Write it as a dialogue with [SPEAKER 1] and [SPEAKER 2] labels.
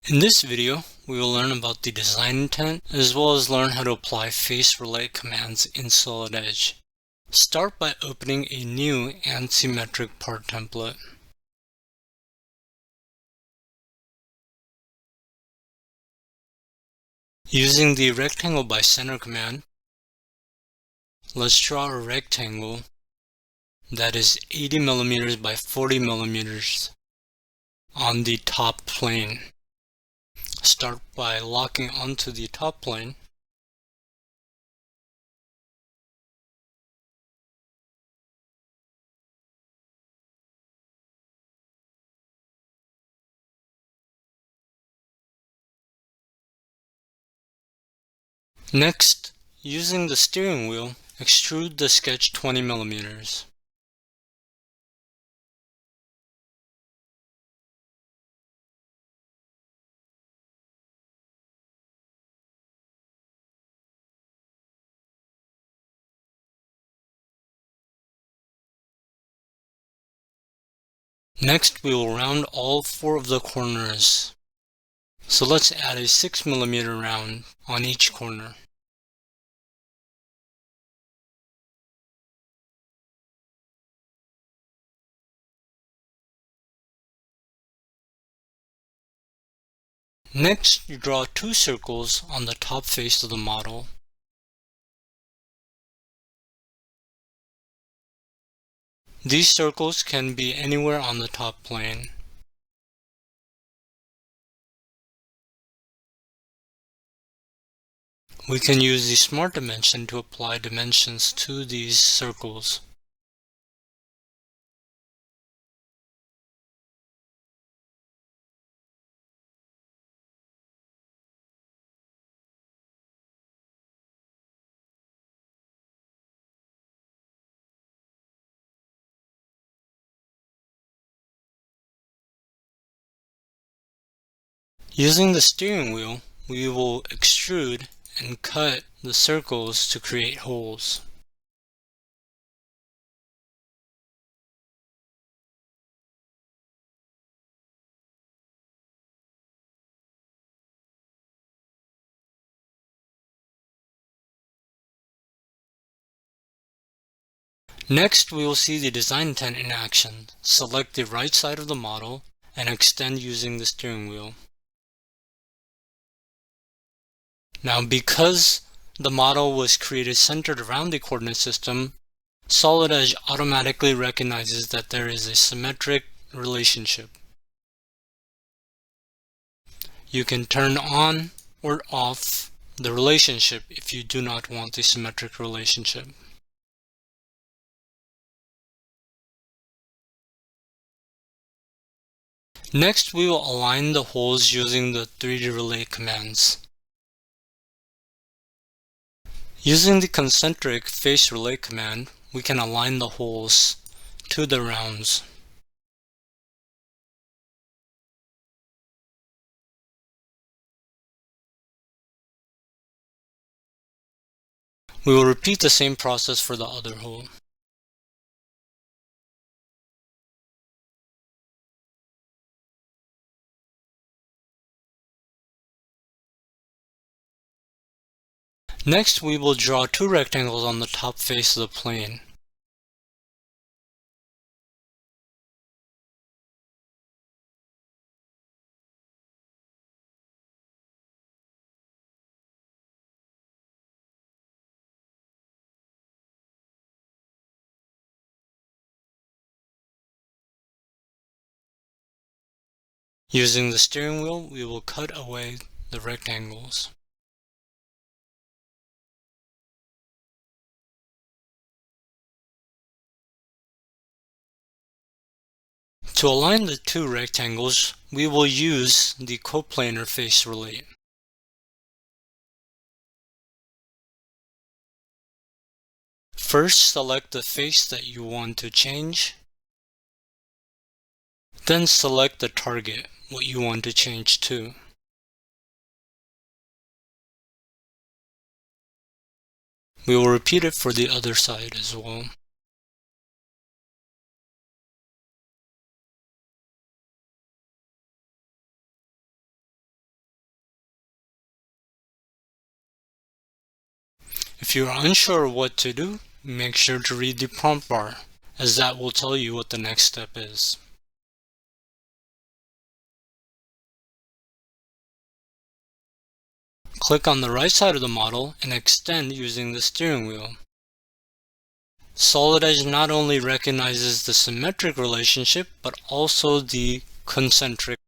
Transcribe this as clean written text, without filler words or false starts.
[SPEAKER 1] In this video, we will learn about the design intent as well as learn how to apply face relay commands in Solid Edge. Start by opening a new and symmetric part template. Using the rectangle by center command, let's draw a rectangle that is 80 mm by 40 mm on the top plane. Start by locking onto the top plane. Next, using the steering wheel, extrude the sketch 20 mm. Next, we will round all 4 of the corners. So let's add a 6 mm round on each corner. Next, you draw 2 circles on the top face of the model. These circles can be anywhere on the top plane. We can use the Smart Dimension to apply dimensions to these circles. Using the steering wheel, we will extrude and cut the circles to create holes. Next, we will see the design intent in action. Select the right side of the model and extend using the steering wheel. Now, because the model was created centered around the coordinate system, Solid Edge automatically recognizes that there is a symmetric relationship. You can turn on or off the relationship if you do not want the symmetric relationship. Next, we will align the holes using the 3D relay commands. Using the concentric face relay command, we can align the holes to the rounds. We will repeat the same process for the other hole. Next, we will draw 2 rectangles on the top face of the plane. Using the steering wheel, we will cut away the rectangles. To align the 2 rectangles, we will use the coplanar face relay. First, select the face that you want to change. Then select the target, what you want to change to. We will repeat it for the other side as well. If you are unsure what to do, make sure to read the prompt bar, as that will tell you what the next step is. Click on the right side of the model and extend using the steering wheel. Solid Edge not only recognizes the symmetric relationship, but also the concentric